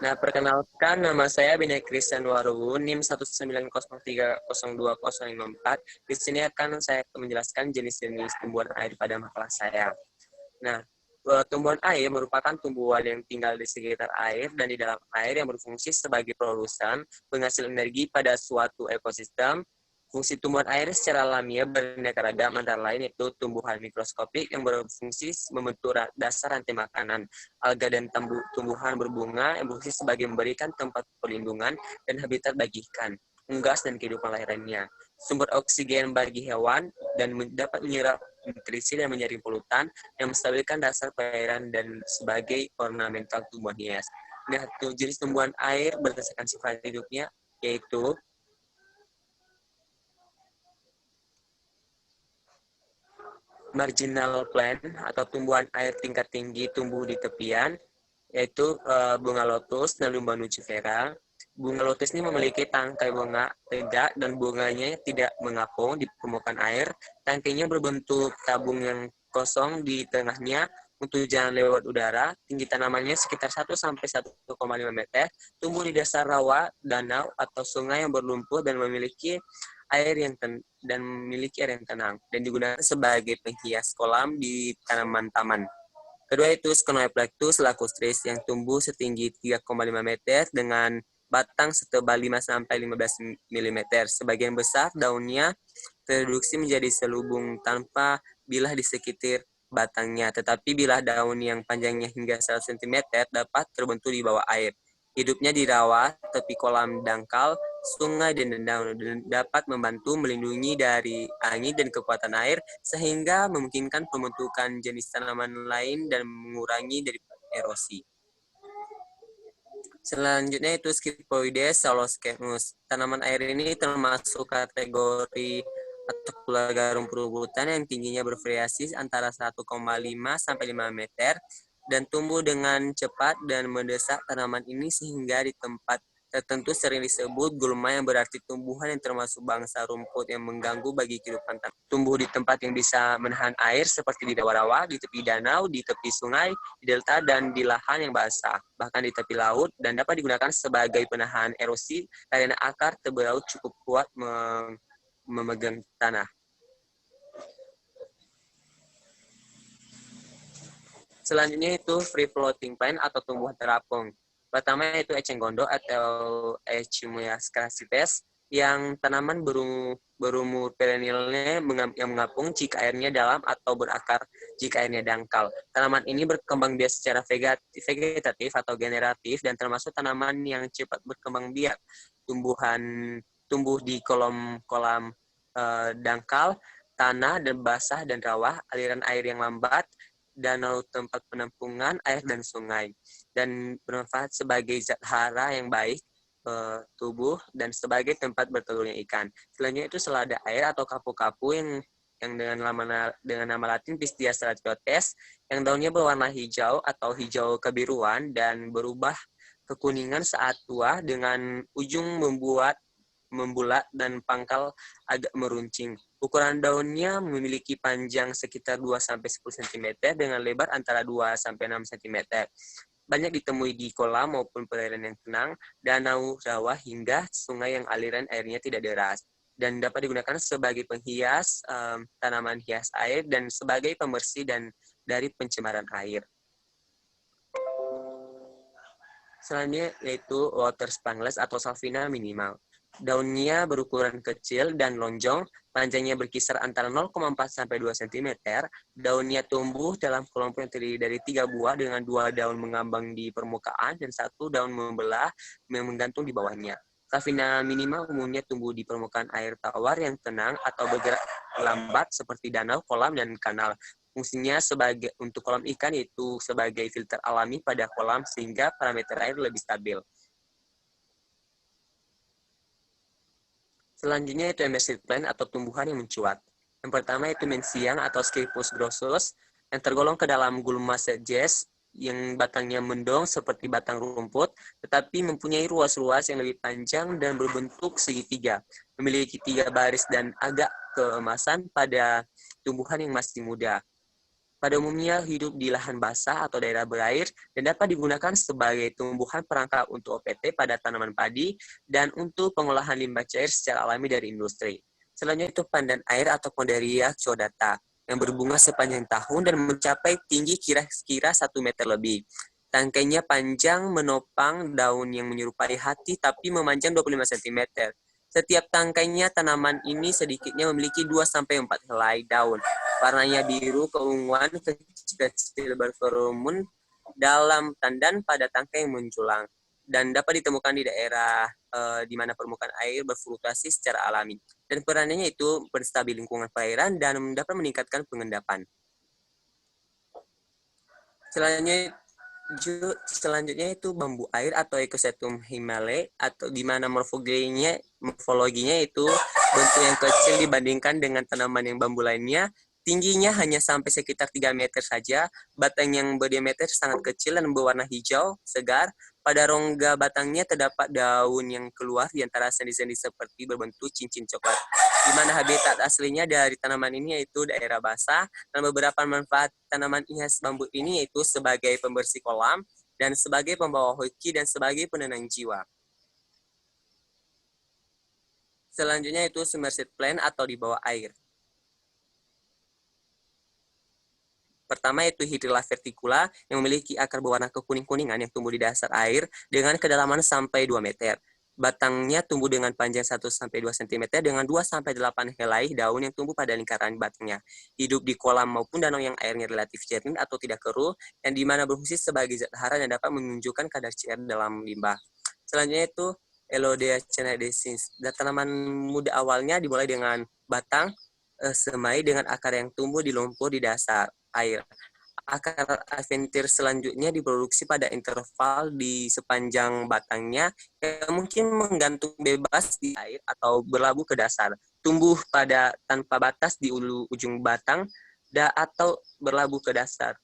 Nah, perkenalkan nama saya Benya Christian Waruwu, NIM 19030302054. Di sini akan saya menjelaskan jenis-jenis tumbuhan air pada makalah saya. Nah, tumbuhan air merupakan tumbuhan yang tinggal di sekitar air dan di dalam air yang berfungsi sebagai produsen penghasil energi pada suatu ekosistem. Fungsi tumbuhan air secara alamiah beraneka ragam, antara lain yaitu tumbuhan mikroskopik yang berfungsi membentuk dasar rantai makanan, alga dan tumbuhan berbunga yang berfungsi sebagai memberikan tempat perlindungan dan habitat bagi ikan, unggas, dan kehidupan lainnya. Sumber oksigen bagi hewan dan dapat menyerap nutrisi dan menyaring polutan yang menstabilkan dasar perairan dan sebagai ornamental tumbuhan hias. Nah, jenis tumbuhan air berdasarkan sifat hidupnya yaitu marginal plant atau tumbuhan air tingkat tinggi tumbuh di tepian, yaitu bunga lotus dan lumba nucifera. Bunga lotus ini memiliki tangkai bunga tegak dan bunganya tidak mengapung di permukaan air. Tangkainya berbentuk tabung yang kosong di tengahnya untuk jalan lewat udara. Tinggi tanamannya sekitar 1-1,5 meter. Tumbuh di dasar rawa, danau, atau sungai yang berlumpur dan memiliki air yang tenang dan digunakan sebagai penghias kolam di tanaman taman. Kedua itu Sconoeplectus lacustris yang tumbuh setinggi 3,5 meter dengan batang setebal 5-15 mm. Sebagian besar daunnya tereduksi menjadi selubung tanpa bilah di sekitar batangnya, tetapi bilah daun yang panjangnya hingga 100 cm dapat terbentuk di bawah air. Hidupnya di rawa, tepi kolam dangkal, sungai, dan danau, dan dapat membantu melindungi dari angin dan kekuatan air, sehingga memungkinkan pembentukan jenis tanaman lain dan mengurangi dari erosi. Selanjutnya itu Scyphoides Saloskemus. Tanaman air ini termasuk kategori atau keluarga rumput-rumputan yang tingginya bervariasi antara 1,5 sampai 5 meter dan tumbuh dengan cepat dan mendesak. Tanaman ini sehingga di tempat tertentu sering disebut gulma, yang berarti tumbuhan yang termasuk bangsa rumput yang mengganggu bagi kehidupan tanah. Tumbuh di tempat yang bisa menahan air seperti di rawa-rawa, di tepi danau, di tepi sungai, di delta, dan di lahan yang basah, bahkan di tepi laut, dan dapat digunakan sebagai penahan erosi karena akar terbelaut cukup kuat memegang tanah. Selanjutnya itu free floating plant atau tumbuhan terapung. Pertama itu eceng gondok atau Echiumyas crassites, yang tanaman berumur perennialnya yang mengapung jika airnya dalam atau berakar jika airnya dangkal. Tanaman ini berkembang biak secara vegetatif atau generatif dan termasuk tanaman yang cepat berkembang biak. Tumbuh di kolam dangkal, tanah dan basah dan rawa, aliran air yang lambat, danau tempat penampungan air dan sungai, dan bermanfaat sebagai zat hara yang baik tubuh dan sebagai tempat bertelurnya ikan. Selanjutnya itu selada air atau kapu-kapu yang dengan nama Latin Pistia stratiotes, yang daunnya berwarna hijau atau hijau kebiruan dan berubah kekuningan saat tua dengan ujung membulat dan pangkal agak meruncing. Ukuran daunnya memiliki panjang sekitar 2-10 cm dengan lebar antara 2-6 cm. Banyak ditemui di kolam maupun perairan yang tenang, danau, rawa, hingga sungai yang aliran airnya tidak deras, dan dapat digunakan sebagai penghias tanaman hias air dan sebagai pembersih dan dari pencemaran air. Selanjutnya yaitu water spangless atau Salvina minimal. Daunnya berukuran kecil dan lonjong, panjangnya berkisar antara 0,4 sampai 2 cm. Daunnya tumbuh dalam kelompok yang terdiri dari 3 buah dengan 2 daun mengambang di permukaan dan 1 daun membelah yang menggantung di bawahnya. Salvina minima umumnya tumbuh di permukaan air tawar yang tenang atau bergerak lambat seperti danau, kolam, dan kanal. Fungsinya untuk kolam ikan yaitu sebagai filter alami pada kolam sehingga parameter air lebih stabil. Selanjutnya itu emergent plant atau tumbuhan yang mencuat. Yang pertama itu mensiang atau Scyphus grossus yang tergolong ke dalam gulma sedges yang batangnya mendong seperti batang rumput, tetapi mempunyai ruas-ruas yang lebih panjang dan berbentuk segitiga, memiliki 3 baris dan agak keemasan pada tumbuhan yang masih muda. Pada umumnya hidup di lahan basah atau daerah berair dan dapat digunakan sebagai tumbuhan perangkap untuk OPT pada tanaman padi dan untuk pengolahan limbah cair secara alami dari industri. Selanjutnya itu pandan air atau Ponderia caudata yang berbunga sepanjang tahun dan mencapai tinggi kira-kira 1 meter lebih. Tangkainya panjang menopang daun yang menyerupai hati tapi memanjang 25 cm. Setiap tangkainya tanaman ini sedikitnya memiliki 2-4 helai daun. Warnanya biru keunguan kecil-kecil berkerumun dalam tandan pada tangkai yang menjulang dan dapat ditemukan di daerah di mana permukaan air berfluktuasi secara alami. Dan perannya itu menstabil lingkungan perairan dan dapat meningkatkan pengendapan. Selanjutnya itu bambu air atau Echinacea himalae atau di mana morfologinya itu bentuk yang kecil dibandingkan dengan tanaman yang bambu lainnya. Tingginya hanya sampai sekitar 3 meter saja, batang yang berdiameter sangat kecil dan berwarna hijau segar. Pada rongga batangnya terdapat daun yang keluar di antara sendi-sendi seperti berbentuk cincin coklat. Di mana habitat aslinya dari tanaman ini yaitu daerah basah, dan beberapa manfaat tanaman hias bambu ini yaitu sebagai pembersih kolam, dan sebagai pembawa hoki, dan sebagai penenang jiwa. Selanjutnya itu submerged plant atau di bawah air. Pertama yaitu Hydrilla verticula yang memiliki akar berwarna kekuning-kuningan yang tumbuh di dasar air dengan kedalaman sampai 2 meter. Batangnya tumbuh dengan panjang 1-2 cm dengan 2-8 helai daun yang tumbuh pada lingkaran batangnya. Hidup di kolam maupun danau yang airnya relatif jernih atau tidak keruh, yang dimana berfungsi sebagai zat hara dan dapat menunjukkan kadar cair dalam limbah. Selanjutnya itu Elodea canadensis. Tanaman muda awalnya dimulai dengan batang semai dengan akar yang tumbuh di lumpur di dasar air. Akar adventir selanjutnya diproduksi pada interval di sepanjang batangnya yang mungkin menggantung bebas di air atau berlabuh ke dasar. Tumbuh pada tanpa batas di ujung batang atau berlabuh ke dasar.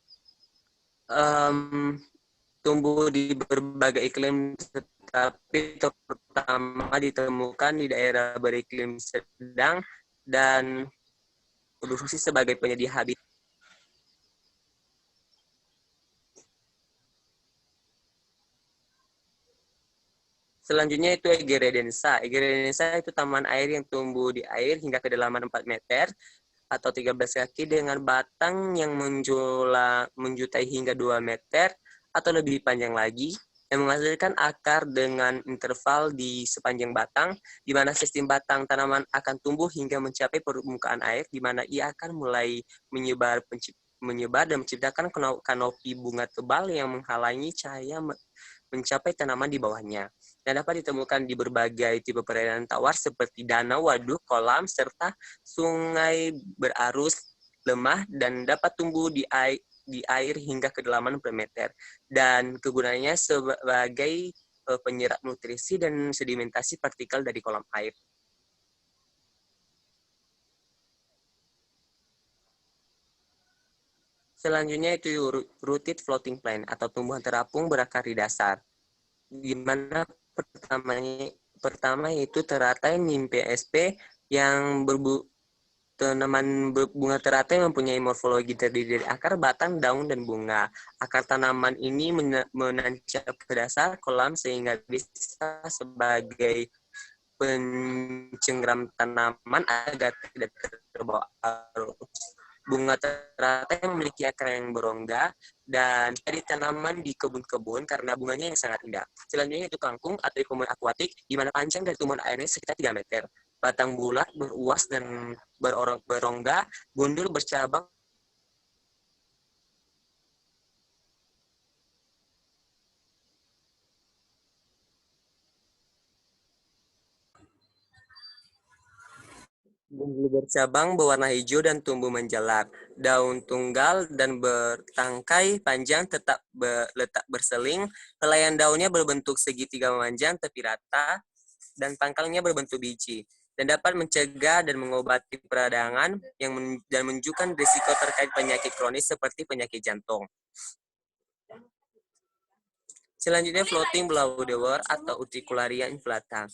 Tumbuh di berbagai iklim, tetapi terutama ditemukan di daerah beriklim sedang dan berfungsi sebagai penyedia habitat. Selanjutnya itu Egeredensa. Egeredensa itu taman air yang tumbuh di air hingga kedalaman 4 meter atau 13 kaki dengan batang yang menjutai hingga 2 meter atau lebih panjang lagi, yang menghasilkan akar dengan interval di sepanjang batang, di mana sistem batang tanaman akan tumbuh hingga mencapai permukaan air, di mana ia akan mulai menyebar dan menciptakan kanopi bunga tebal yang menghalangi cahaya mencapai tanaman di bawahnya. Dan dapat ditemukan di berbagai tipe perairan tawar seperti danau, waduk, kolam, serta sungai berarus lemah dan dapat tumbuh di air hingga kedalaman per meter. Dan kegunaannya sebagai penyerap nutrisi dan sedimentasi partikel dari kolam air. Selanjutnya itu rooted floating plant atau tumbuhan terapung berakar di dasar. Di mana pertama yaitu teratai nimpe sp yang tanaman bunga teratai mempunyai morfologi terdiri dari akar, batang, daun, dan bunga. Akar tanaman ini menancap ke dasar kolam sehingga bisa sebagai pencenggram tanaman agar tidak terbawa arus. Bunga teratai memiliki akar yang berongga dan jadi tanaman di kebun-kebun karena bunganya yang sangat indah. Selanjutnya itu kangkung atau ikomen akuatik, di mana panjang dari tumbuhan airnya sekitar 3 meter. Batang bulat, beruas, dan berongga, gundul, bercabang, bercabang berwarna hijau dan tumbuh menjalar. Daun tunggal dan bertangkai panjang letak berseling. Helaian daunnya berbentuk segitiga memanjang tepi rata dan pangkalnya berbentuk biji. Dan dapat mencegah dan mengobati peradangan dan menunjukkan risiko terkait penyakit kronis seperti penyakit jantung. Selanjutnya floating blower atau Utricularia inflata.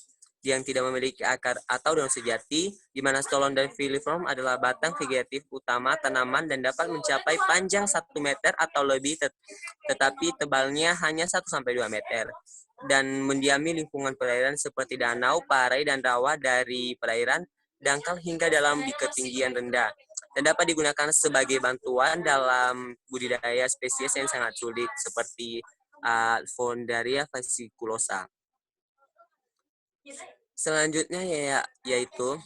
yang tidak memiliki akar atau daun sejati, di mana stolon dan filiform adalah batang vegetatif utama tanaman dan dapat mencapai panjang 1 meter atau lebih, tetapi tebalnya hanya 1-2 meter. Dan mendiami lingkungan perairan seperti danau, parai, dan rawa dari perairan dangkal hingga dalam di ketinggian rendah. Dan dapat digunakan sebagai bantuan dalam budidaya spesies yang sangat sulit seperti Alfondaria fasciculosa. Selanjutnya yaitu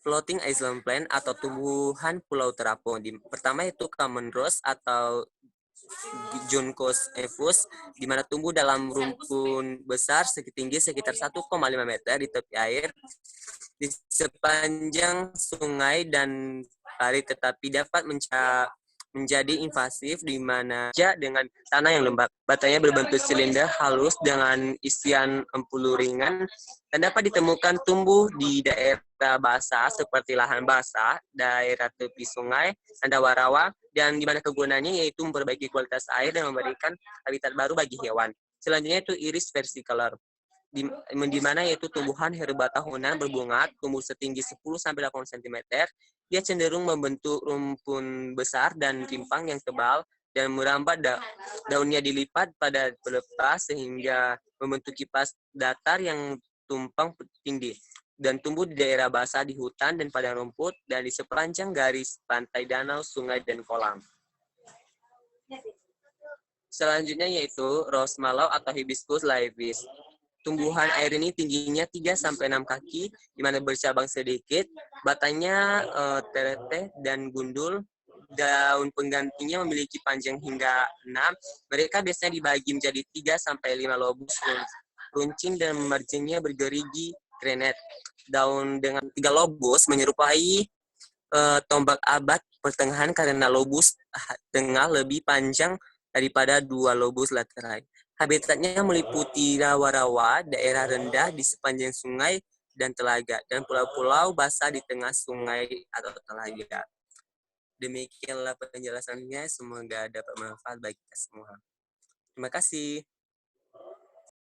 floating island plant atau tumbuhan pulau terapung. Pertama itu common rose atau Juncos evus, di mana tumbuh dalam rumpun besar setinggi sekitar 1,5 meter di tepi air di sepanjang sungai dan parit, tetapi dapat menjadi invasif di mana dengan tanah yang lembab. Batangnya berbentuk silinder halus dengan isian empulu ringan dan dapat ditemukan tumbuh di daerah basah seperti lahan basah, daerah tepi sungai, rawa, dan di mana kegunaannya yaitu memperbaiki kualitas air dan memberikan habitat baru bagi hewan. Selanjutnya itu iris versicolor, di mana yaitu tumbuhan herba tahunan berbunga, tumbuh setinggi 10-8 cm. Dia cenderung membentuk rumpun besar dan rimpang yang tebal dan merambat daunnya dilipat pada pelepas sehingga membentuk kipas datar yang tumpang tinggi dan tumbuh di daerah basah di hutan dan padang rumput dan di sepanjang garis pantai danau, sungai, dan kolam. Selanjutnya yaitu rose mallow atau hibiscus laevis. Tumbuhan air ini tingginya 3-6 kaki, di mana bercabang sedikit, batangnya tereteh dan gundul, daun penggantinya memiliki panjang hingga 6. Mereka biasanya dibagi menjadi 3-5 lobus runcing dan marginnya bergerigi krenet. Daun dengan 3 lobus menyerupai tombak abad pertengahan karena lobus tengah lebih panjang daripada 2 lobus lateral. Habitatnya meliputi rawa-rawa, daerah rendah di sepanjang sungai dan telaga, dan pulau-pulau basah di tengah sungai atau telaga. Demikianlah penjelasannya, semoga dapat bermanfaat bagi kita semua. Terima kasih.